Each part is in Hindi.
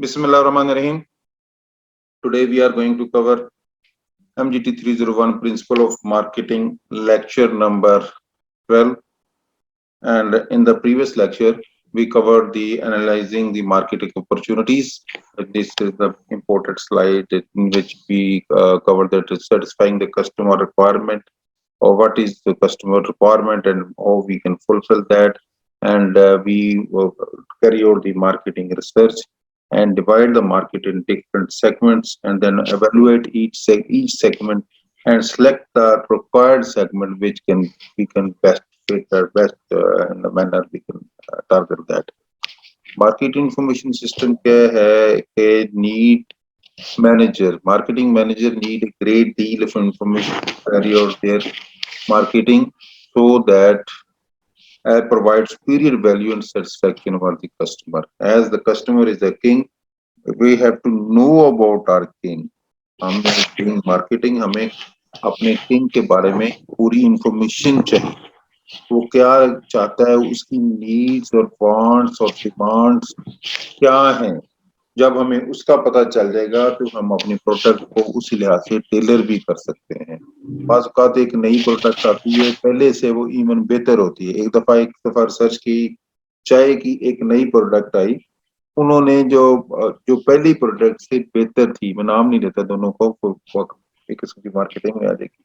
Bismillahirrahmanirrahim. Today we are going to cover MGT 301 Principle of Marketing lecture number 12. And in the previous lecture, we covered the analyzing the marketing opportunities. This is the important slide in which we covered that satisfying the customer requirement or what is the customer requirement and how we can fulfill that. And we carry out the marketing research and divide the market in different segments and then evaluate each segment and select the required segment which we can best fit or best in the manner we can target that. Market information system क्या है कि need marketing manager need a great deal of information to carry out their marketing so that provide superior value and satisfaction for the customer. As the customer is the king, we have to know about our king. हमें king marketing हमें अपने king के बारे में पूरी information चाहिए. वो क्या चाहता है, उसकी needs और wants और demands क्या हैं. जब हमें उसका पता चल जाएगा तो हम अपनी प्रोडक्ट को उसी लिहाज से टेलर भी कर सकते हैं. बाज़ औक़ात एक नई प्रोडक्ट आती है, पहले से वो इवन बेहतर होती है. एक दफा रिसर्च की, चाय की एक नई प्रोडक्ट आई, उन्होंने जो पहली प्रोडक्ट से बेहतर थी, मैं नाम नहीं लेता दोनों को, एक किस्म की मार्केटिंग में आ जाएगी.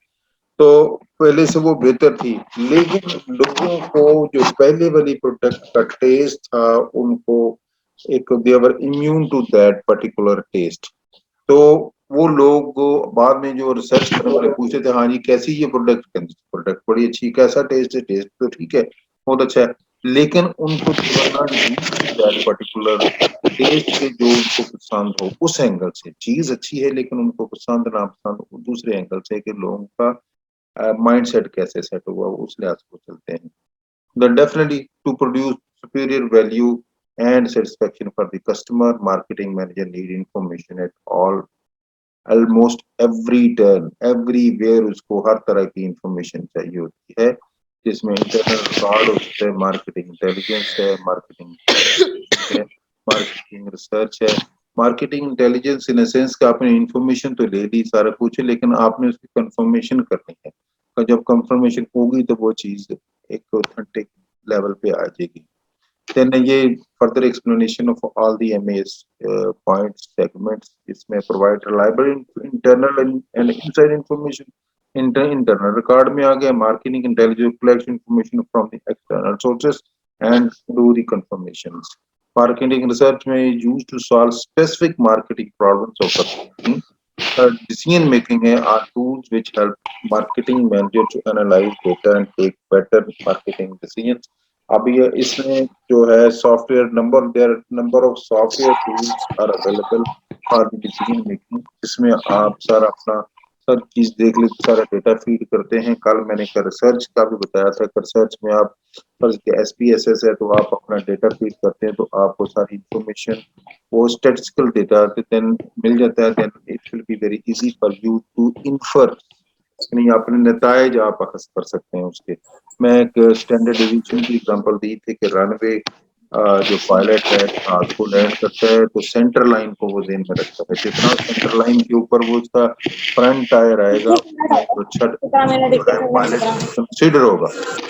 तो पहले से वो बेहतर थी, लेकिन लोगों को जो पहले वाली प्रोडक्ट का टेस्ट था, उनको एक they were immune to that particular test. तो वो लोग बाद में जो रिसर्च करने वाले पूछते थे, हाँ जी कैसी ये प्रोडक्ट बड़ी अच्छी, कैसा टेस्ट है, टेस्ट तो ठीक है, बहुत अच्छा है, लेकिन उनको दैट पर्टिकुलर टेस्ट के जो उनको पसंद हो उस एंगल से. चीज अच्छी है लेकिन उनको पसंद ना पसंद दूसरे एंगल से कि लोगों का माइंड सेट कैसे सेट हुआ उस लिहाज से वो चलते हैं. Then definitely to produce superior value and satisfaction for the customer, marketing manager need information at almost every turn, everywhere उसको हर तरह की information चाहिए होती है, जिसमें इंटरनल रिकॉर्ड होते हैं, मार्केटिंग इंटेलिजेंस है, मार्केटिंग रिसर्च है. मार्केटिंग इंटेलिजेंस इन सेंस कि आपने इंफॉर्मेशन तो ले ली सारा कुछ, लेकिन आपने उसकी कंफर्मेशन करनी है. और जब कंफर्मेशन होगी तो वो चीज एक ऑथेंटिक लेवल पे आ जाएगी. Then ये further explanation of all the MA's points segments इसमें provide reliable internal and inside information. Internal record में आ गया, marketing intelligence collects information from the external sources and do the confirmations. Marketing research में used to solve specific marketing problems of a company. Decision making है are tools which help marketing manager to analyze data and take better marketing decisions. अभी इसमें जो है software number of software tools are available for the decision making, जिसमें आप सारा अपना सब चीज देख लेते, सारा डेटा फीड करते हैं. कल मैंने एक रिसर्च का भी बताया था, रिसर्च में आप SPSS है तो आप अपना डेटा फीड करते हैं तो आपको सारी इंफॉर्मेशन वो स्टैटिस्टिकल डेटा देन मिल जाता है. Then it will be very easy for you to infer, यानी अपने नताइज आप अखज़ कर सकते हैं उसके. मैं एक स्टैंडर्ड एविएशन की एग्जांपल दी थी कि रनवे जो पायलट है जहाज को लैंड करता है तो सेंटर लाइन को वो ध्यान में रखता है. जितना सेंटर लाइन के ऊपर वो उसका फ्रंट टायर आएगा उतना एक अच्छा जो है पायलट कंसिडर होगा.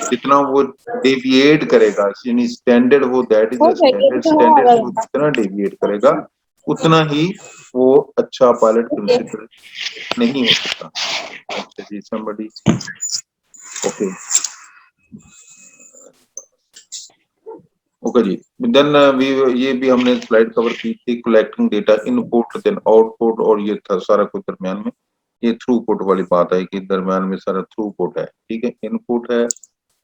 जितना वो डेविएट करेगा, यानी स्टैंडर्ड वो दैट इज स्टैंडर्ड से वो जितना डेविएट करेगा उतना ही वो अच्छा पायलट कंसिडर नहीं हो सकता. अच्छा जी, somebody okay ओके जी. देन ये भी हमने स्लाइड कवर की थी, collecting data input then output, और ये था सारा कुछ दरमियान में ये थ्रूपुट वाली बात है कि दरमियान में सारा थ्रूपुट है. ठीक है, इनपुट है,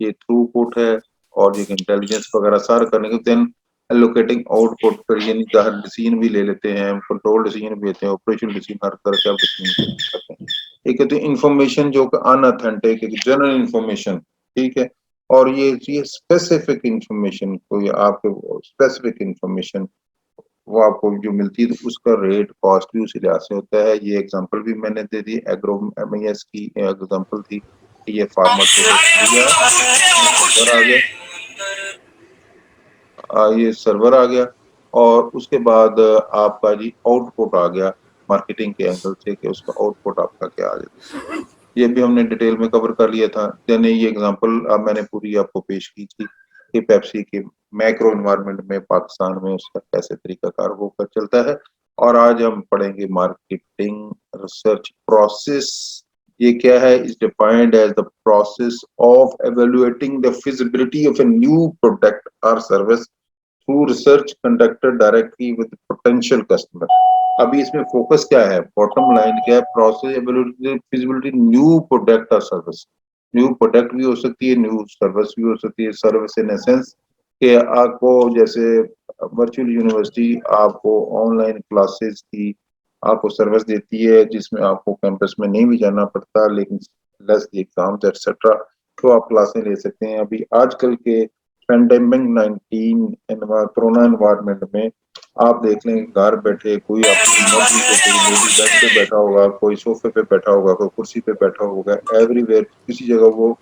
ये थ्रूपुट है, और ये इंटेलिजेंस वगैरह सारा करने के देन एलोकेटिंग आउटपुट पर यानी डिसीजन भी ले लेते हैं, कंट्रोल डिसीजन भी लेते हैं, ऑपरेशन डिसीजन हर तरह के आप डिसीजन करते हैं. एक है तो इन्फॉर्मेशन जो कि अनऑथेंटिक है, जनरल इन्फॉर्मेशन. ठीक है, और ये स्पेसिफिक इंफॉर्मेशन कोई आपके स्पेसिफिक इंफॉर्मेशन वो आपको जो मिलती है तो उसका रेट कॉस्ट भी उसी लिहाज से होता है. ये एग्जांपल भी मैंने दे दी, एग्रो एमआईएस की एग्जांपल थी. ये फार्मर सर्वर आ गया, ये सर्वर आ गया और उसके बाद आपका जी आउटपुट आ गया मार्केटिंग के एंगल से कि उसका आउटपुट आपका क्या आ जाता है। ये भी हमने डिटेल में कवर कर लिया था। देन ये एग्जांपल अब मैंने पूरी आपको पेश की थी कि पेप्सी के मैक्रो एनवायरनमेंट में पाकिस्तान में उसका कैसे तरीकाकार होकर चलता है। और आज हम पढ़ेंगे मार्केटिंग रिसर्च प्रोसेस। ये क्या है? Is defined as the process of evaluating the feasibility of a new product or service through research conducted directly with potential customer. अभी इसमें फोकस क्या है? बॉटम लाइन क्या है? Process evaluating feasibility new product or service. New product भी हो सकती है, न्यू सर्विस भी हो सकती है। सर्विस इन एसेंस कि आपको जैसे वर्चुअल यूनिवर्सिटी आपको ऑनलाइन क्लासेस की आपको सर्विस देती है जिसमें आपको कैंपस में नहीं भी जाना पड़ता, लेकिन लेस द एग्जाम्स एक्सेट्रा तो आप क्लासें ले सकते हैं। अभी आजकल के पेंडेमिक 19 कोरोना एनवायरनमेंट में आप देख लें घर बैठे कोई अपनी मर्जी से कोई लेडी बेड पे बैठा होगा, कोई सोफे पे बैठा होगा, कोई कुर्सी पे बैठा होगा, एवरीवेयर किसी जगह वो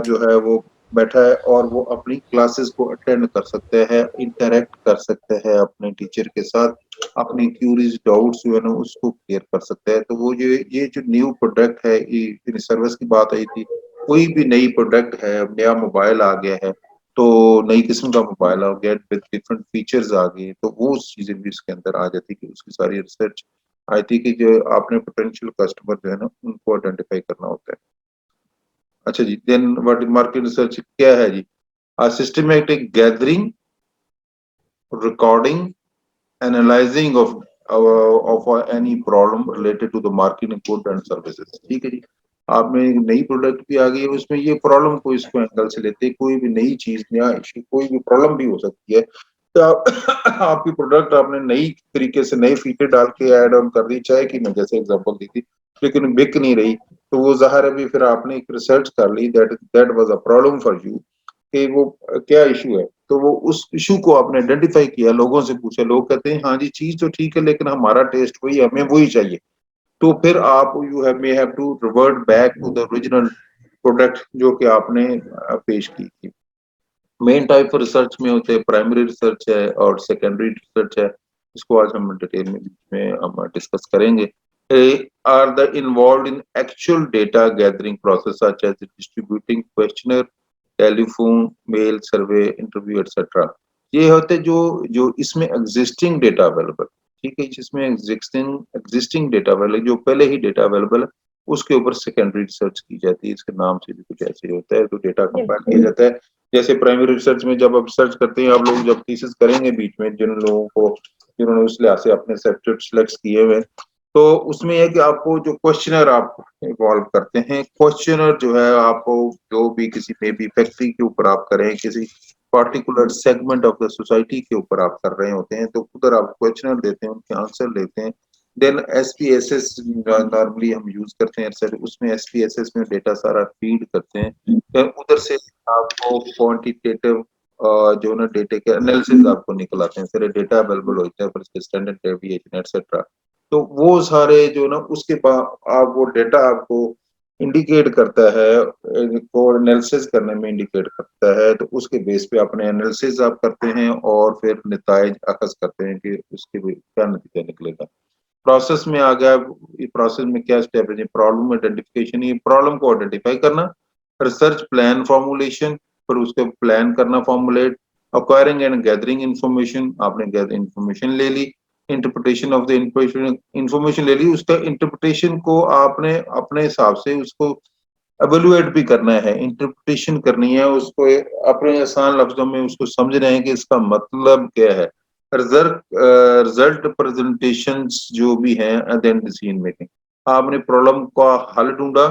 जो है वो बैठा है और वो अपनी क्लासेस को अटेंड कर सकते हैं, इंटरेक्ट कर सकते हैं अपने टीचर के साथ, अपनी क्यूरीज डाउट्स जो है ना उसको क्लियर कर सकते हैं। तो वो ये जो न्यू प्रोडक्ट है, ये सर्विस की बात आई थी, कोई भी नई प्रोडक्ट है, नया मोबाइल आ गया है तो नई किस्म का मोबाइल आ गया विद डिफरेंट फीचर्स आ गए, तो वो चीजें भी इसके अंदर आ जाती कि उसकी सारी रिसर्च आई थी कि जो आपने पोटेंशियल कस्टमर जो है ना उनको आइडेंटिफाई करना होता है। अच्छा जी, देन व्हाट मार्केट रिसर्च क्या है जी? Systematic gathering, recording, analysing of any problem related to the marketing good and services. ठीक है जी, आप में एक नई प्रोडक्ट भी आ गई है, उसमें ये प्रॉब्लम को इसको एंगल से लेते हैं, कोई भी नई चीज नया इश्यू कोई भी प्रॉब्लम भी हो सकती है तो आपकी प्रोडक्ट आपने नई तरीके से नए फीचर डाल के ऐड ऑन कर दी, चाहे कि मैं जैसे एग्जांपल दी थी, लेकिन बिक नहीं रही, तो वो जाहिर है भी फिर आपने एक रिसर्च कर ली that was a problem for you कि वो क्या इशू है, तो वो उस इशू को आपने आइडेंटिफाई किया, लोगों से पूछा, लोग कहते हैं हाँ जी चीज तो ठीक है लेकिन हमारा टेस्ट वही है, हमें वही चाहिए। तो फिर आप you have may have to revert back to the original product जो कि आपने पेश की थी। मेन टाइप ऑफ रिसर्च में होते हैं प्राइमरी रिसर्च है और सेकेंडरी रिसर्च है, इसको आज हम डिटेल में हम डिस्कस करेंगे। Are the involve in actual data gathering process such as distributing questionnaire, telephone, mail, survey, interview etcetera. ये होते जो जो इसमें एग्जिस्टिंग डेटा अवेलेबल, ठीक है, जिसमें एग्जिस्टिंग एग्जिस्टिंग डेटा अवेलेबल जो पहले ही डेटा अवेलेबल है उसके ऊपर सेकेंडरी रिसर्च की जाती है। इसके नाम से भी कुछ ऐसे ही होता है, तो डेटा कंपाइल किया जाता है। जैसे प्राइमरी रिसर्च में जब आप रिसर्च करते हैं, आप लोग जब थीसिस करेंगे बीच में, जिन लोगों को जिन्होंने उस लिहाज से अपने सब्जेक्ट सिलेक्ट किए हुए, तो उसमें है कि आपको जो क्वेश्चनर आप इवॉल्व करते हैं, क्वेश्चनर जो है आपको जो भी किसी में भी फैक्ट्री के ऊपर आप करें, किसी particular segment of the society के ऊपर आप कर रहे होते हैं, तो उधर आप क्वेश्चनर देते हैं, उनके आंसर लेते हैं। देन एसपीएसएस नॉर्मली हम यूज करते हैं सर, उसमें एसपीएसएस में डेटा सारा फीड करते हैं, तो उधर से आपको क्वांटिटेटिव जो ना डेटा के एनालिसिस आपको निकल आते हैं, सारे डेटा अवेलेबल होते हैं, पर स्टैंडर्ड डेविएशन एक्सेट्रा। तो वो सारे जो ना उसके बाद आप वो डेटा आपको इंडिकेट करता है को एनालिसिस करने में इंडिकेट करता है, तो उसके बेस पे अपने एनालिसिस आप करते हैं और फिर नताइज अखज करते हैं कि उसके क्या नतीजा निकलेगा। प्रोसेस में आ गया, प्रोसेस में क्या स्टेप है? प्रॉब्लम आइडेंटिफिकेशन, ये प्रॉब्लम को आइडेंटिफाई करना, रिसर्च प्लान फॉर्मुलेशन, फिर उसके प्लान करना formulate, acquiring and gathering information, आपने गैदर इंफॉर्मेशन ले ली, इंटरप्रिटेशन ऑफ द इंफॉर्मेशन ले ली, उसका इंटरप्रिटेशन को आपने अपने हिसाब से उसको एवेलुएट भी करना है, इंटरप्रिटेशन करनी है उसको, अपने आसान लफ्जों में उसको समझ रहे हैं कि इसका मतलब क्या है। रिजल्ट रिजल्ट प्रेजेंटेशन जो भी हैं देन डिसीजन मेकिंग, आपने प्रॉब्लम का हल ढूंढा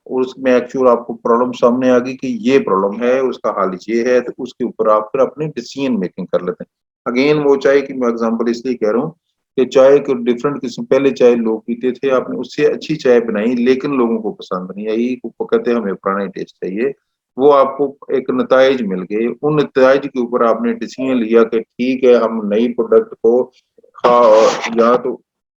और उसमें एक्चुअल आपको प्रॉब्लम सामने आ गई कि ये प्रॉब्लम है, उसका हल ये है, तो उसके ऊपर आप फिर अपनी डिसीजन मेकिंग कर लेते हैं। अगेन वो चाय की मैं एग्जांपल इसलिए कह रहा हूँ कि चाय को डिफरेंट किस्म, पहले चाय लोग पीते थे, आपने उससे अच्छी चाय बनाई लेकिन लोगों को पसंद नहीं आई, वो कहते हैं हमें पुराना टेस्ट चाहिए, वो आपको एक नताइज मिल गए, उन नताइज के ऊपर आपने डिसीजन लिया कि ठीक है हम नई प्रोडक्ट को या तो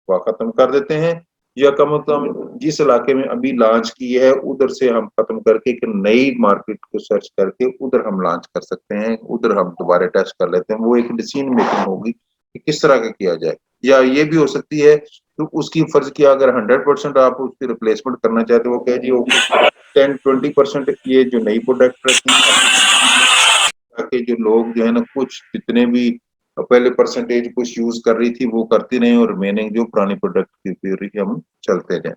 खत्म कर देते हैं, या कम से कम जिस इलाके में अभी लॉन्च की है उधर से हम खत्म करके एक नई मार्केट को सर्च करके उधर हम लॉन्च कर सकते हैं, उधर हम दोबारा टेस्ट कर लेते हैं, वो एक डिसीजन मेकिंग होगी। कि किस तरह का किया जाए, या ये भी हो सकती है तो उसकी फर्ज किया अगर 100% आप उसकी रिप्लेसमेंट करना चाहते हो, वो कह जी ओके 10-20% ये जो नई प्रोडक्ट रखी है, ताकि जो लोग जो है ना कुछ जितने भी पहले परसेंटेज कुछ यूज कर रही थी वो करती नहीं और रिमेनिंग जो पुरानी प्रोडक्ट की थ्योरी हम चलते जाए।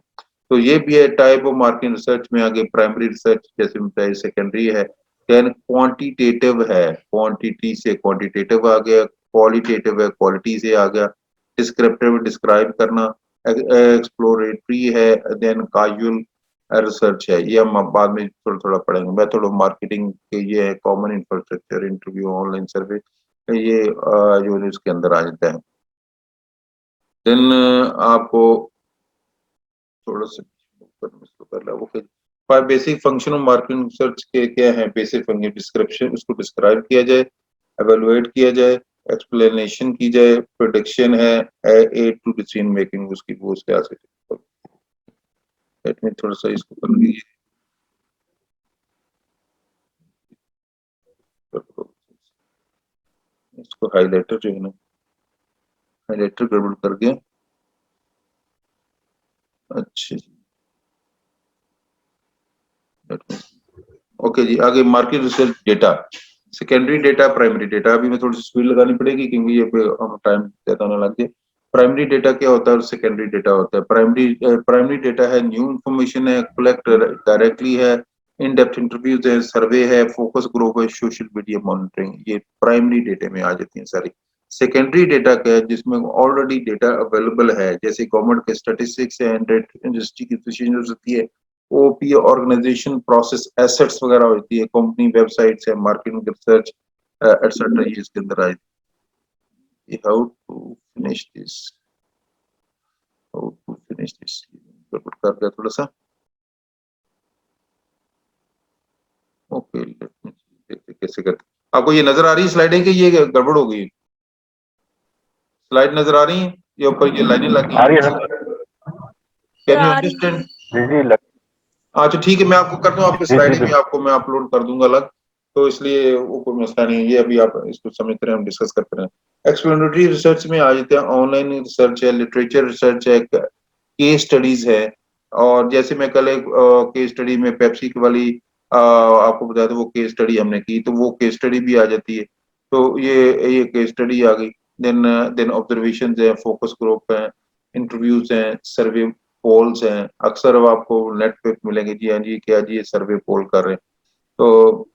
तो ये भी है टाइप ऑफ मार्केट रिसर्च में। आगे प्राइमरी रिसर्च जैसे बताया, सेकेंडरी है, देन क्वांटिटेटिव है, क्वांटिटी से क्वांटिटेटिव आ गया, क्वालिटेटिव है, क्वालिटी से आ गया, डिस्क्रिप्टिव डिस्क्राइब करना, एक्सप्लोरेटरी है, देन काजुअल रिसर्च है, ये हम बाद में थोड़ा थोड़ा पढ़ेंगे। मेथड ऑफ मार्केटिंग के ये है, common infrastructure, interview, online survey, ये जो इसके अंदर आ जाता है। देन आपको थोड़ा सा basic function of marketing research के क्या है, बेसिक फंक्शन डिस्क्रिप्शन, उसको डिस्क्राइब किया जाए, एवेलुएट किया जाए, एक्सप्लेनेशन की जाए, प्रोडिक्शन है, एड टू डिसीजन मेकिंग उसकी, वो उसके आगे लेट में थोड़ा सा इसको कर लीजिए, इसको हाईलाइटर जो है ना, हाईलाइटर गड़बड़ कर गया। अच्छा जी, ओके जी, आगे market research data, secondary data, primary data. अभी मैं थोड़ी सी स्पीड लगानी पड़ेगी क्योंकि ये टाइम ज्यादा ना लग जाए। प्राइमरी डेटा क्या होता है और सेकेंडरी डेटा होता है। प्राइमरी डेटा है, न्यू इन्फॉर्मेशन है, कलेक्ट डायरेक्टली है, इन डेप्थ इंटरव्यूज है, सर्वे है, फोकस ग्रुप है, सोशल मीडिया मॉनिटरिंग, ये प्राइमरी डेटा में आ जाती है सारी। सेकेंडरी डेटा क्या है, जिसमें ऑलरेडी डेटा अवेलेबल है, जैसे गवर्नमेंट के स्टेटिस्टिक्स है, इंडस्ट्री की डिसीजन होती है, ओपी ऑर्गेनाइजेशन प्रोसेस एसेट्स वगैरह होती है, कंपनी वेबसाइट्स है, मार्केटिंग रिसर्च एटसेट्रा, ये इसके अंदर आए। How to finish this, how to finish this, गड़बड़ कर दिया थोड़ा सा। ओके लेट मी देखते कैसे करते। आपको ये नजर आ रही है स्लाइडें कि ये गड़बड़ हो गई? स्लाइड नजर आ रही है, ये ऊपर ये लाइनें लगी आ रही है हैं, सर। Can you understand? जी जी लग अच्छा ठीक है, मैं आपको कर दूं, आपकी जी जी स्लाइडें भी बिल्कुल। आपको मैं अपलोड कर दूंगा अलग, तो इसलिए वो कोई मसला नहीं है। ये अभी आप इसको समझते रहे, हम डिस्कस करते रहे। एक्सप्लेनेटरी रिसर्च में आ जाते हैं, ऑनलाइन रिसर्च है, लिटरेचर रिसर्च है, केस स्टडीज है। और जैसे मैं कल एक केस स्टडी में पेप्सी वाली आपको बताया था, वो केस स्टडी हमने की, तो वो केस स्टडी भी आ जाती है। तो ये केस स्टडी आ गई। देन देन ऑब्जर्वेशन है, फोकस ग्रुप है, इंटरव्यूज हैं, सर्वे पोल्स हैं। अक्सर अब आपको नेट पे मिलेंगे, जी हाँ जी क्या जी ये सर्वे पोल कर रहे हैं। तो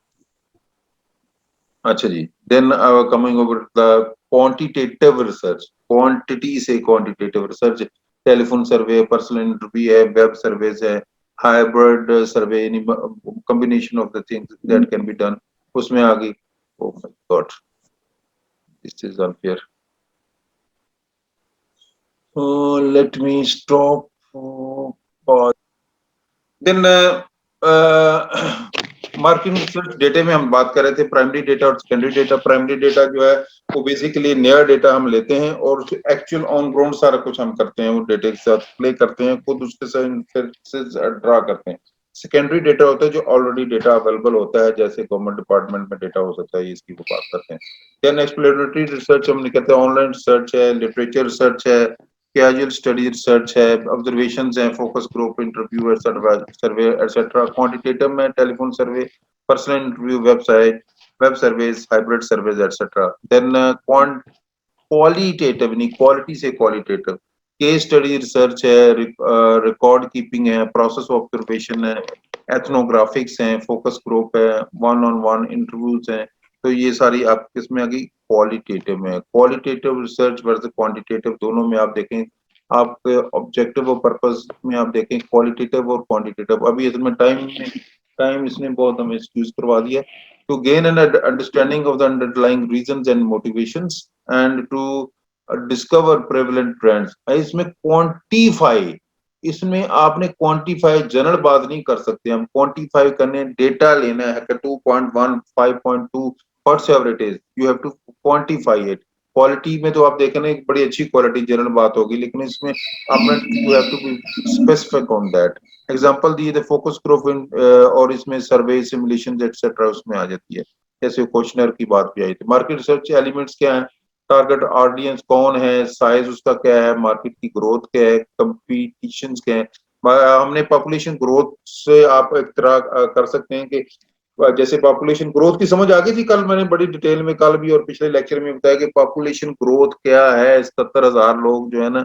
अच्छा जी, then coming over the quantitative research, quantity से quantitative research, telephone survey, personal interview है, वेब सर्वेज है, hybrid survey, combination of the things that can be done, उसमें आ गई। Oh my God, this is unfair, let me stop. Then marketing research data में हम बात कर रहे थे, प्राइमरी डेटा और सेकेंडरी डेटा। प्राइमरी डेटा जो है वो बेसिकली नया डेटा हम लेते हैं और एक्चुअल ऑन ग्राउंड सारा कुछ हम करते हैं, वो डेटा के साथ प्ले करते हैं, खुद उसके साथ ड्रा करते हैं। सेकेंडरी डेटा होता है जो ऑलरेडी डेटा अवेलेबल होता है, जैसे गवर्नमेंट डिपार्टमेंट में डेटा हो सकता है, इसकी वो बात करते हैं। देन एक्सप्लोरेटरी रिसर्च हम कहते हैं, ऑनलाइन रिसर्च है, लिटरेचर रिसर्च है, कैजुअल स्टडी रिसर्च है, ऑब्जर्वेशन है, focus group, interview, survey etcetera. Quantitative में telephone survey, personal interview, web surveys, hybrid surveys etcetera. Then qualitative नहीं, क्वालिटी से क्वालिटेटिव, केस स्टडी रिसर्च है, रिकॉर्ड कीपिंग है, प्रोसेस ऑब्जर्वेशन है, एथनोग्राफिक्स हैं, फोकस ग्रुप है, वन ऑन वन इंटरव्यूज हैं। तो ये सारी आप किसमें आ गई, क्वालिटेटिव में। क्वालिटेटिव रिसर्च वर्सेस क्वांटिटेटिव दोनों में आप देखें, आप ऑब्जेक्टिव और पर्पस में आप देखें क्वालिटेटिव और क्वांटिटेटिव। अभी इसमें टाइम इसने बहुत हमें एक्सक्यूज करवा दिया। To gain an understanding of the underlying reasons and motivations and to discover prevalent trends, इसमें क्वांटिफाई, इसमें आपने क्वांटिफाई जनरल बात नहीं कर सकते, हम क्वांटिफाई करने डेटा लेना है कि 2.1 5.2 whatsoever it is, you have to quantify it. Quality में तो आप देखें ना, एक बड़ी अच्छी क्वालिटी जनरल बात होगी, लेकिन इसमें आपने you have to be specific on that. Example दिए थे फोकस ग्रुप और इसमें सर्वे सिमुलेशन एक्सेट्रा उसमें आ जाती है, जैसे क्वेश्चनर की बात भी आई थी। मार्केट रिसर्च एलिमेंट्स क्या है, टारगेट ऑडियंस कौन है, साइज उसका क्या है, मार्केट की ग्रोथ क्या है, कंपटीशन क्या है। हमने पॉपुलेशन ग्रोथ से आप एक तरह कर सकते हैं कि जैसे पॉपुलेशन ग्रोथ की समझ आ गई थी कल, मैंने बड़ी डिटेल में कल भी और पिछले लेक्चर में बताया कि पॉपुलेशन ग्रोथ क्या है। 77,000 लोग जो है ना,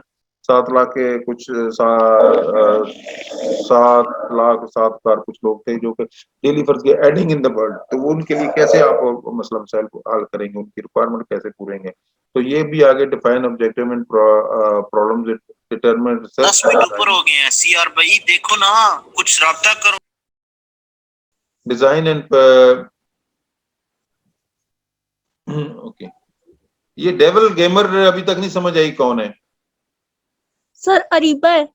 7 लाख के कुछ 7 लाख 7 हजार कुछ लोग थे जो कि डेली फर्ज के एडिंग इन द वर्ल्ड, तो वो उनके लिए कैसे आप मसला मसाइल को हल करेंगे, उनकी रिक्वायरमेंट कैसे पूरेंगे। तो ये भी आगे define objective and problems determine research. 10 minute ऊपर हो गए हैं सीआर भाई, देखो ना, कुछ राब्ता करो। डिजाइन एंड ओके, ये डेविल गेमर अभी तक नहीं समझ आई कौन है। सर अरीबा है।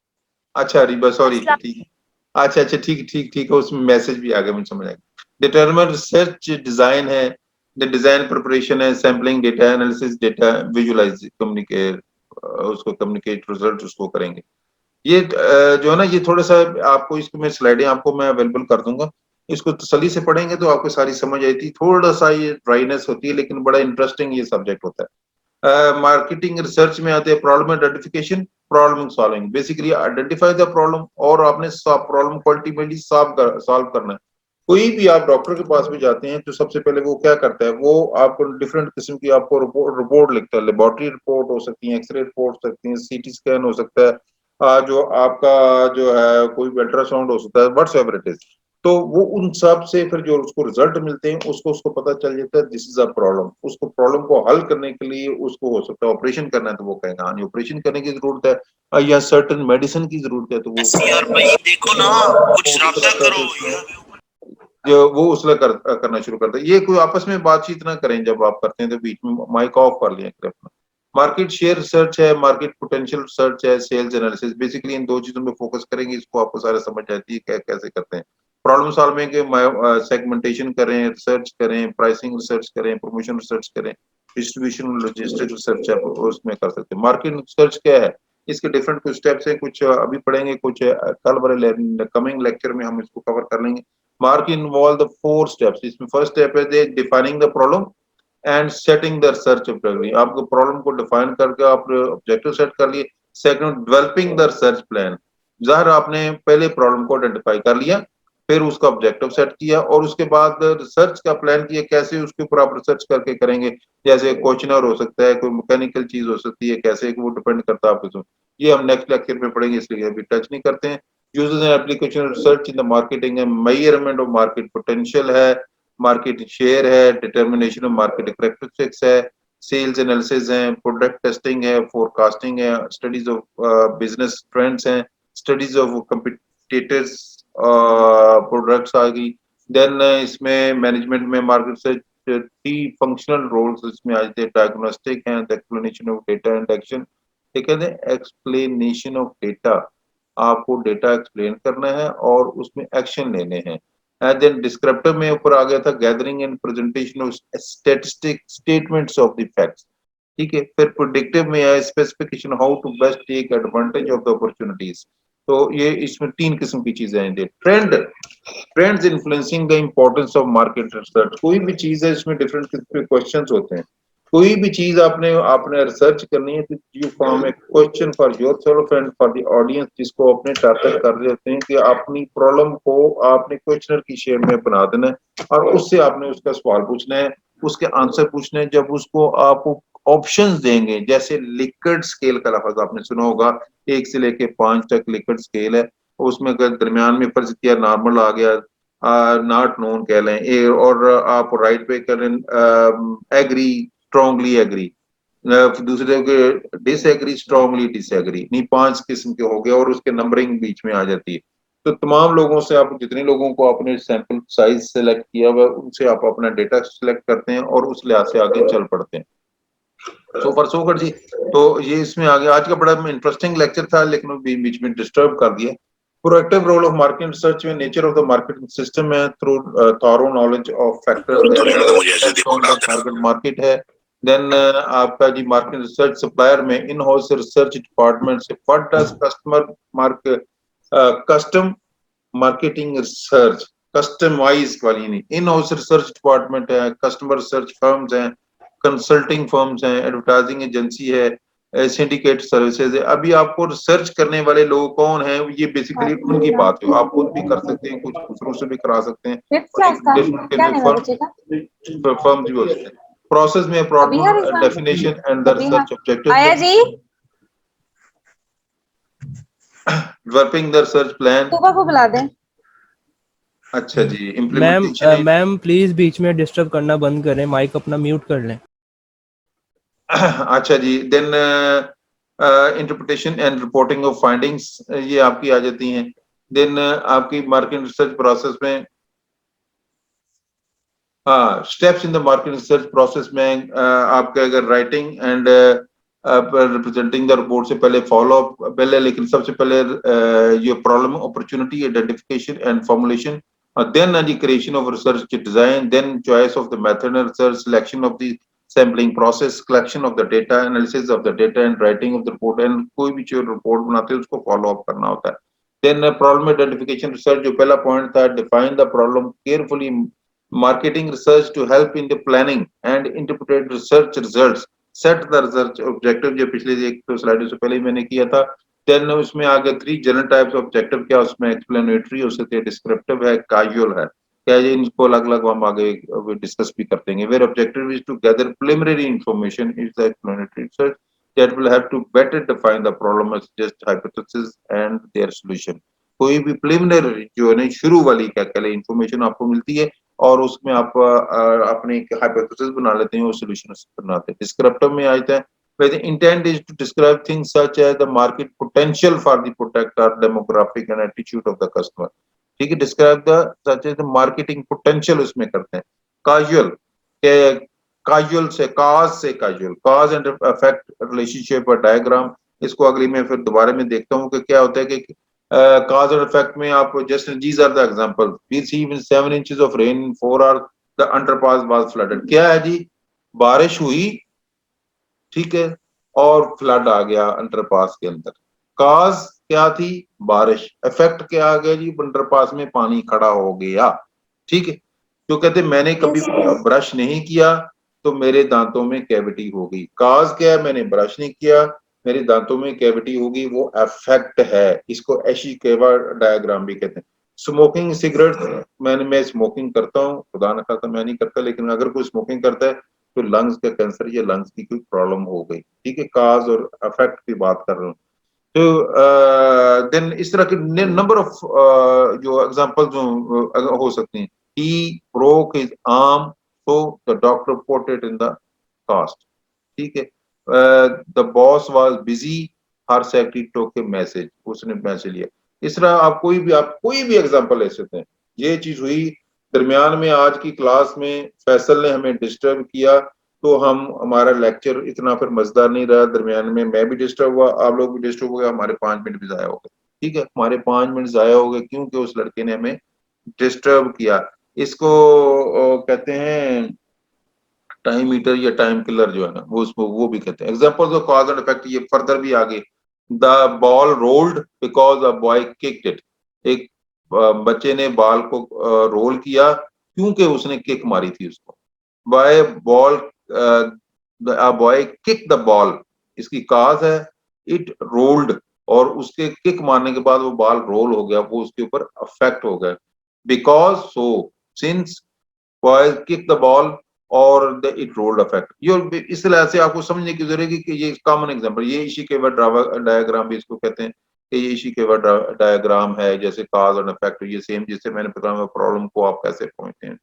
अच्छा अरीबा, सॉरी, ठीक है। अच्छा अच्छा, ठीक ठीक ठीक है, उसमें मैसेज भी आ गया, मुझे समझ आ गया। डिटरमिन रिसर्च डिजाइन है, डिजाइन प्रिपरेशन है, sampling data analysis, data visualise communicate, उसको कम्युनिकेट रिजल्ट उसको करेंगे। ये जो है ना, ये थोड़ा सा आपको इसको मैं स्लाइडें आपको मैं अवेलेबल कर दूंगा, इसको तसल्ली से पढ़ेंगे तो आपको सारी समझ आई थी। थोड़ा सा ये ड्राइनेस होती है लेकिन बड़ा इंटरेस्टिंग ये सब्जेक्ट होता है। मार्केटिंग रिसर्च में आते हैं problem identification, problem solving. Basically identify the problem और आपने प्रॉब्लम को अल्टीमेटली सॉल्व करना है। कोई भी आप डॉक्टर के पास भी जाते हैं तो सबसे पहले वो क्या करता है, वो आपको डिफरेंट किस्म की आपको रिपोर्ट लिखता है। लेबोरेटरी रिपोर्ट हो सकती है, एक्सरे रिपोर्ट हो सकती है, सीटी स्कैन हो सकता है, जो आपका जो है कोई भी अल्ट्रासाउंड हो सकता है, व्हाट्स एवर इट इज। तो वो उन सब से फिर जो उसको रिजल्ट मिलते हैं उसको उसको पता चल जाता है दिस इज अ प्रॉब्लम। उसको प्रॉब्लम को हल करने के लिए उसको हो सकता है ऑपरेशन करना है तो वो कहेगा हाँ ऑपरेशन करने की जरूरत है, या सर्टन मेडिसिन की जरूरत है तो वो सीआर भाई देखो ना, कुछ राब्ता करो। जो वो उसने करना शुरू करता है। ये कोई आपस में बातचीत ना करें, जब आप करते हैं तो बीच में माइक ऑफ कर लिया करें अपना। मार्केट शेयर रिसर्च है, मार्केट पोटेंशियल रिसर्च है, सेल्स एनालिसिस। बेसिकली इन दो चीजों में फोकस करेंगे, इसको आपको सारा समझ आती है कैसे करते हैं। प्रॉब्लम सॉल्विंग के सेगमेंटेशन करें, रिसर्च करें, प्राइसिंग रिसर्च करें, प्रमोशन रिसर्च करें, डिस्ट्रीब्यूशन लॉजिस्टिक रिसर्च है उसमें कर सकते हैं। मार्केट रिसर्च क्या है, इसके डिफरेंट कुछ स्टेप्स हैं, कुछ अभी पढ़ेंगे, कुछ कल वाले कमिंग लेक्चर में हम इसको कवर कर लेंगे। Mark involve the 4 steps. इसमें फर्स्ट स्टेप है defining the problem and setting the research objective. आपको प्रॉब्लम को डिफाइन करके आप ऑब्जेक्टिव सेट कर लिए। Second, developing the research plan. ज़ाहिर आपने पहले प्रॉब्लम को आइडेंटिफाई कर लिया, फिर उसका ऑब्जेक्टिव सेट किया और उसके बाद रिसर्च का प्लान किया कैसे उसके ऊपर आप रिसर्च करके करेंगे। जैसे क्वेश्चनर हो सकता है, कोई मैकेनिकल चीज हो सकती है, कैसे वो डिपेंड करता है आपके। ये हम नेक्स्ट लेक्चर में पढ़ेंगे, इसलिए अभी टच नहीं करते हैं। Uses and application research in the marketing है, मेजरमेंट ऑफ मार्केट पोटेंशियल है, मार्केट शेयर है, डिटर्मिनेशन ऑफ मार्केट कैरेक्टरिस्टिक्स है, सेल्स एनालिसिस है, प्रोडक्ट टेस्टिंग है, फोरकास्टिंग है, स्टडीज ऑफ बिजनेस ट्रेंड्स हैं, स्टडीज ऑफ कंपिटिटर्स प्रोडक्ट्स आ गई। देन इसमें मैनेजमेंट में मार्केट से 3 फंक्शनल रोल्स इसमें आ जाते हैं। डायग्नोस्टिक है, explanation of data and action. ठीक है, एक्सप्लेनेशन ऑफ डेटा, आपको डेटा एक्सप्लेन करना है और उसमें एक्शन लेने हैं। एंड देन डिस्क्रिप्टिव में ऊपर आ गया था gathering and presentation of statistic statements of the facts. ठीक है, फिर प्रेडिक्टिव में है specification how to best take advantage of the opportunities. तो ये इसमें 3 किस्म की चीजें हैं। Trends influencing the importance of market research. कोई भी चीज है इसमें डिफरेंट किस्म के क्वेश्चंस होते हैं। कोई भी चीज आपने आपने रिसर्च करनी है तो you form A question for yourself and for the audience, जिसको अपने टारगेट कर रहे होते हैं कि अपनी प्रॉब्लम को आपने क्वेश्चनर की शेप में बना देना है और उससे आपने उसका सवाल पूछना है, उसके आंसर पूछने हैं। जब उसको आप ऑप्शंस देंगे, जैसे लिक्विड स्केल का लफ्ज आपने सुना होगा, 1 से लेके 5 तक लिक्विड स्केल है, उसमें अगर दरमियान में फर्ज किया नॉर्मल आ गया, नॉट नोन कह लें, और आप राइट पे करें एग्री, स्ट्रॉन्गली एग्री, दूसरे के डिसएग्री, स्ट्रॉन्गली डिसएग्री, नहीं 5 किस्म के हो गए और उसके नंबरिंग बीच में आ जाती है। तो तमाम लोगों से आप जितने लोगों को आपने सैंपल साइज सेलेक्ट किया हुआ उनसे आप अपना डेटा सेलेक्ट करते हैं और उस लिहाज से आगे चल पड़ते हैं। सोकर जी, तो ये इसमें आ गया। आज का बड़ा इंटरेस्टिंग लेक्चर था लेकिन वो बीच में डिस्टर्ब कर दिया। Proactive role of market research में nature of the marketing system है through thorough knowledge of factors market है। देन आपका जी मार्केट रिसर्च सप्लायर में इन हाउस रिसर्च डिपार्टमेंट से what does customer market custom marketing research, customize वाली नहीं, इन हाउस रिसर्च डिपार्टमेंट है, कस्टमर रिसर्च फर्म्स हैं, कंसल्टिंग फर्म्स हैं, एडवर्टाइजिंग एजेंसी है, सिंडिकेट सर्विसेज है। अभी आपको रिसर्च करने वाले लोग कौन हैं, ये बेसिकली उनकी बात है। आप खुद भी कर सकते हैं, कुछ दूसरों से भी करा सकते हैं, फिफ्थ और क्लास का क्या नेम है बच्चे का? फर्म्स भी हो सकते हैं। प्रोसेस में अभी यार प्रॉब्लम इस बार डेफिनेशन एंड द अभी रिसर्च ऑब्जेक्टिव, आया जी डेवलपिंग द रिसर्च प्लान। सुबह को बुला दें। अच्छा जी, मैम इम्प्लीमेंटेशन। मैम प्लीज बीच में डिस्टर्ब करना बंद करें, माइक अपना म्यूट कर लें। अच्छा जी, then interpretation and reporting of findings, ये आपकी आ जाती हैं। देन आपकी मार्केट रिसर्च प्रोसेस में steps in the market research process में आपके अगर writing and representing the report से पहले फॉलो अप पहले, लेकिन सबसे पहले ये problem opportunity identification and formulation, then the creation of research design, then choice of the method and research, selection of the sampling process, collection of the data, analysis of the data and writing of the report, and कोई भी जो रिपोर्ट बनाते हैं उसको फॉलो अप करना होता है। then problem identification research, जो पहला पॉइंट था, define the problem carefully, marketing research to help in the planning and interpret research results, set the research objective, जो पिछले एक तो स्लाइड से पहले ही मैंने किया था। देन उसमें आगे 3 जनरल टाइप्स ऑफ ऑब्जेक्टिव, क्या उसमें एक्सप्लेनेटरी हो सकते हैं, डिस्क्रिप्टिव है, काजुअल है, क्या ये इनको अलग अलग हम आगे डिस्कस भी करते हैं। Where objective is to gather preliminary information is the explanatory research that will have to better define the problem, suggest hypothesis and their solution. कोई भी प्रिलिमिनरी जो है शुरू वाली क्या कहले इंफॉर्मेशन आपको मिलती है और उसमें आप अपने हाइपोथेसिस बना लेते हैं और सॉल्यूशन बनाते हैं। डिस्क्रिप्टिव में आ जाता है where the intent is to describe things such as the market potential for the product or demographic and attitude of the customer। ठीक है, describe the such as the marketing potential उसमें करते हैं। causal के causal से cause and effect relationship और diagram, इसको अगली में फिर दोबारा में देखता हूँ कि क्या होता है कि cause और effect में आप just these are the examples, we see even 7 inches of rain in 4 hours the underpass was flooded। क्या है जी, बारिश हुई, ठीक है, और फ्लड आ गया अंडरपास के अंदर। काज क्या थी, बारिश। इफेक्ट क्या आ गया जी, अंडरपास में पानी खड़ा हो गया। ठीक है, तो कहते मैंने कभी ब्रश नहीं किया तो मेरे दांतों में कैविटी हो गई। काज क्या है, मैंने ब्रश नहीं किया, मेरे दांतों में कैविटी हो गई, वो इफेक्ट है। इसको एशिकेवा डायग्राम भी कहते हैं। स्मोकिंग सिगरेट, मैं स्मोकिंग करता हूँ, खुदा न खास्ता मैं नहीं करता, लेकिन अगर कोई स्मोकिंग करता है तो लंग्स का कैंसर या लंग्स की कोई प्रॉब्लम हो गई। ठीक है, काज और इफेक्ट की बात कर रहा हूँ। तो देन इस तरह के नंबर ऑफ जो एग्जांपल्स हो सकती हैं। He broke his arm so the doctor put it in the cast. ठीक है, the boss was busy, her secretary took a message, उसने मैसेज लिया। इस तरह आप कोई भी एग्जांपल ले सकते हैं। ये चीज हुई दरमियान में, आज की क्लास में फैसल ने हमें डिस्टर्ब किया तो हमारा लेक्चर इतना फिर मजेदार नहीं रहा। दरमियान में मैं भी डिस्टर्ब हुआ, आप लोग भी डिस्टर्ब हो गए, हमारे 5 मिनट भी जाया हो गए। ठीक है, हमारे 5 मिनट जाया हो गए क्योंकि उस लड़के ने हमें डिस्टर्ब किया। इसको कहते हैं टाइम मीटर या टाइम किलर जो है ना, वो भी कहते हैं। Examples of cause and effect, ये फर्दर भी आगे। The ball rolled because a boy kicked it, एक बच्चे ने बॉल को रोल किया क्योंकि उसने किक मारी थी उसको। By ball boy kick the ball, इसकी काज है इट रोल्ड, और उसके किक मारने के बाद वो बॉल रोल हो गया, वो उसके ऊपर अफेक्ट हो गया। Because so since boy kick the ball और द इट रोल्ड अफेक्ट। ये इस तरह से आपको समझने की जरूरत है कि ये कॉमन एग्जांपल, ये इशिकेवा डायग्राम भी इसको कहते हैं कि ये इशिकेवा डायग्राम है, जैसे काज और इफेक्ट। ये सेम जिससे मैंने बताया प्रॉब्लम को आप कैसे पहुंचते हैं।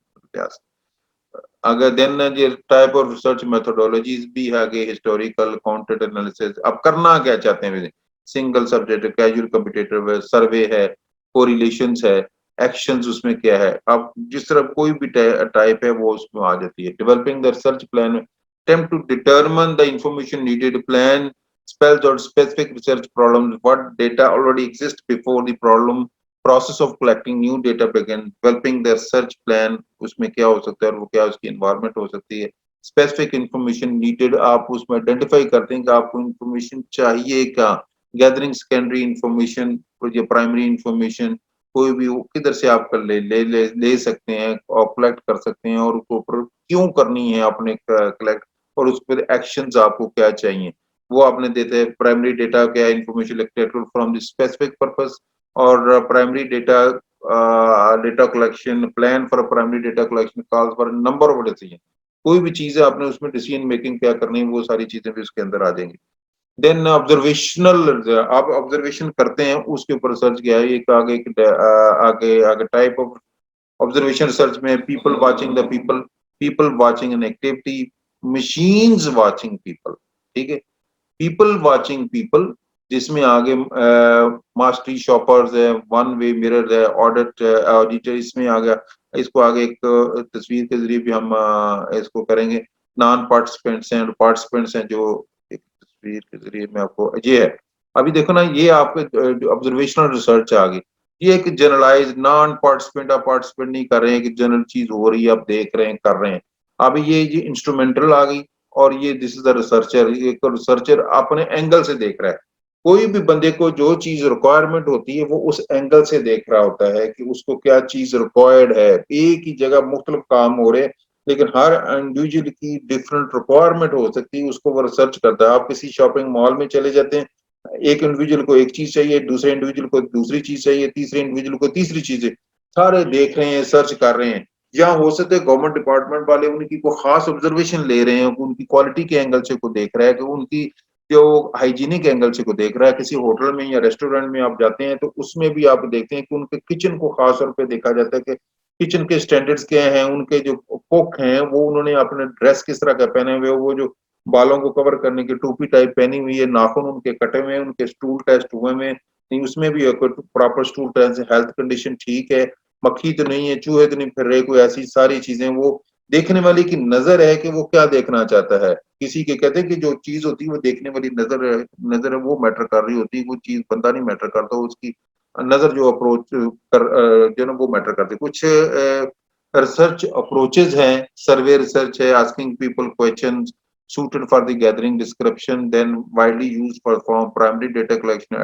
अगर देन ये टाइप ऑफ रिसर्च मेथोडोलॉजीज भी है आगे, हिस्टोरिकल, कंटेंट एनालिसिस। अब करना क्या चाहते हैं, सिंगल सब्जेक्ट, कैजुअल कम्पिटिटिव, सर्वे है, कोरिलेशंस है, एक्शंस उसमें क्या है। अब जिस तरह कोई भी टाइप है वो उसमें आ जाती है। Developing the research plan, attempt to determine the information needed, plan spells out specific research problems, what data already exists before the problem, process of collecting new data begin, developing the research plan, उसमें क्या हो सकता है और वो क्या उसकी environment हो सकती है। specific information needed, आप उसमें identify करते हैं कि आपको information चाहिए क्या। gathering secondary information, या primary information, कोई भी किधर से आप कर ले सकते हैं और कलेक्ट कर सकते हैं, और उसको क्यों करनी है आपने कलेक्ट, और उस पर एक्शंस आपको क्या चाहिए वो आपने देते हैं। प्राइमरी डेटा क्या है, information collected from the specific purpose, और primary data data collection plan for primary data collection calls for number of decision. कोई भी चीज है आपने उसमें डिसीजन मेकिंग क्या करनी है वो सारी चीजें भी उसके अंदर आ जाएंगी। देन ऑब्जर्वेशनल, आप ऑब्जर्वेशन करते हैं उसके ऊपर रिसर्च किया है। एक आगे आगे आगे टाइप ऑफ ऑब्जर्वेशन रिसर्च में people watching the people, people watching an activity, machines watching people. ठीक है, पीपल वाचिंग पीपल जिसमें आगे मास्टरी शॉपर्स है, वन वे मिरर है, ऑडिट ऑडिटर इसमें आ गया। इसको आगे एक तस्वीर के जरिए भी हम इसको करेंगे। नॉन पार्टिसिपेंट्स हैं और पार्टिसिपेंट्स हैं, जो एक तस्वीर के जरिए मैं आपको ये है। अभी देखो ना, ये आपके ऑब्जर्वेशनल रिसर्च आ गई। ये एक जनरलाइज नॉन पार्टिसिपेंट, आप पार्टिसिपेंट नहीं कर रहे हैं कि जनरल चीज हो रही है आप देख रहे हैं कर रहे हैं। अभी ये इंस्ट्रूमेंटल आ गई और ये दिस इज द रिसर्चर। एक रिसर्चर अपने एंगल से देख रहा है। कोई भी बंदे को जो चीज रिक्वायरमेंट होती है वो उस एंगल से देख रहा होता है कि उसको क्या चीज रिक्वायर्ड है। एक ही जगह मुख्तलिफ काम हो रहे हैं लेकिन हर इंडिविजुअल की डिफरेंट रिक्वायरमेंट हो सकती है, उसको वो रिसर्च करता है। आप किसी शॉपिंग मॉल में चले जाते हैं, एक इंडिविजुअल को एक चीज चाहिए, दूसरे इंडिविजुअल को दूसरी चीज चाहिए, तीसरे इंडिविजुअल को तीसरी चीज है। सारे देख रहे हैं, सर्च कर रहे हैं। या हो सकते हैं गवर्नमेंट डिपार्टमेंट वाले उनकी को खास ऑब्जर्वेशन ले रहे हैं, उनकी क्वालिटी के एंगल से को देख रहा है, कि उनकी जो हाइजीनिक एंगल से को देख रहा है। किसी होटल में या रेस्टोरेंट में आप जाते हैं तो उसमें भी आप देखते हैं कि उनके किचन को खास तौर पे देखा जाता है कि किचन के स्टैंडर्ड्स क्या हैं, उनके जो कुक हैं वो उन्होंने अपने ड्रेस किस तरह का पहने हुए, वो जो बालों को कवर करने की टोपी टाइप पहनी हुई है, नाखून उनके कटे हुए हैं, उनके स्टूल टेस्ट हुए में नहीं, उसमें भी proper stool test, health condition ठीक है, मक्खी तो नहीं है, चूहे तो नहीं फिर रहे, कोई ऐसी सारी चीजें। वो देखने वाले की नजर है कि वो क्या देखना चाहता है। किसी के कहते हैं कि जो चीज होती है वो देखने वाली नजर है वो मैटर कर रही होती है, वो चीज बंदा नहीं मैटर करता, उसकी नजर जो अप्रोच कर जो ना वो मैटर करती है। कुछ रिसर्च अप्रोचेज हैं, सर्वे रिसर्च है, asking people questions suited for the gathering description, then widely used for primary data collection।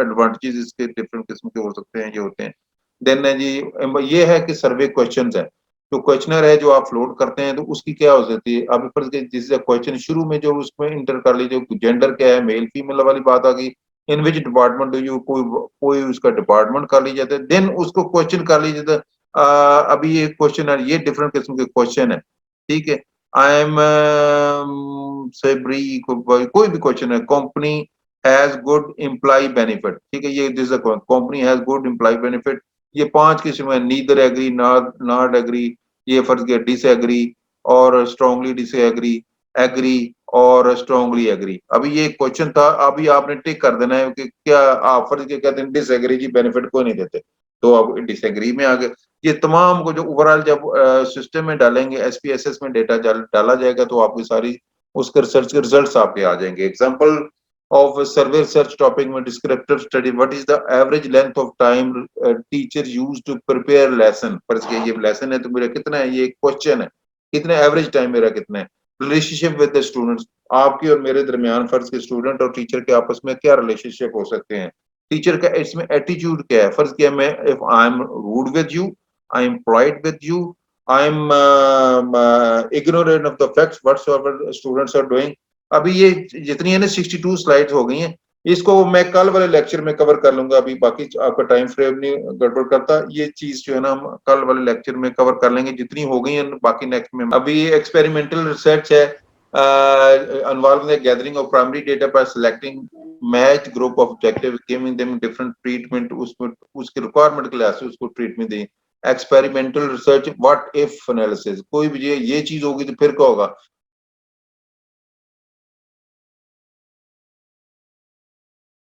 advantages इसके डिफरेंट किस्म के हो सकते हैं, ये होते हैं। देन जी ये है कि सर्वे क्वेश्चंस है, जो क्वेश्चनर है जो आप फ्लोट करते हैं तो उसकी क्या हो सकती है। अब फर्ज के जिस क्वेश्चन शुरू में जो उसमें इंटर कर लीजिए, जेंडर क्या है, मेल फीमेल वाली बात आ गई, इन विच डिपार्टमेंट डू यू, कोई उसका डिपार्टमेंट कर लीजिए जाता है, देन उसको क्वेश्चन कर लीजिए जाता है। अभी ये क्वेश्चन है, ये डिफरेंट किस्म के क्वेश्चन है। ठीक है, आई एम से कोई भी क्वेश्चन है, company has good employ benefit. ठीक है, ये this company has good employ benefit. ये 5 किस्म है, नीदर एग्री, नॉट एग्री, ये फर्ज गया डिसएग्री और स्ट्रांगली डिसएग्री, एग्री और स्ट्रांगली एग्री। अभी ये क्वेश्चन था, अभी आपने टिक कर देना है कि क्या आप फर्ज के कहते हैं डिसएग्री जी बेनिफिट को नहीं देते, तो अब डिसएग्री में आ गए। ये तमाम को जो ओवरऑल जब सिस्टम में डालेंगे, एसपीएसएस में डेटा डाला जाएगा तो आपकी सारी उसके रिसर्च के रिजल्ट्स आपके आ जाएंगे। Example of survey research topic में descriptive study, what is the average length of time teacher use to prepare lesson. पर ये लेसन है तो मेरा कितना है, ये क्वेश्चन है, कितने एवरेज टाइम मेरा कितना है। रिलेशनशिप विद द स्टूडेंट्स, आपके और मेरे दरमियान फर्ज के स्टूडेंट और टीचर के आपस में क्या रिलेशनशिप हो सकते हैं। टीचर का इसमें एटीट्यूड क्या है, फर्ज किया मैं if I am rude with you, I am polite with you, I am ignorant of the facts whatsoever students are doing। अभी ये जितनी है ना 62 स्लाइड्स हो गई हैं, इसको मैं कल वाले लेक्चर में कवर कर लूंगा। अभी बाकी आपका टाइम फ्रेम नहीं गड़बड़ करता, ये चीज जो है ना हम कल वाले लेक्चर में कवर कर लेंगे, जितनी हो गई है बाकी नेक्स्ट में। अभी एक्सपेरिमेंटल रिसर्च है, involving the gathering of primary data by selecting matched group of objectives, giving them different treatment, उसमें उसकी रिक्वायरमेंट के लिहाज से उसको ट्रीटमेंट दें। Experimental research, what if analysis, कोई भी ये चीज होगी तो फिर क्या होगा।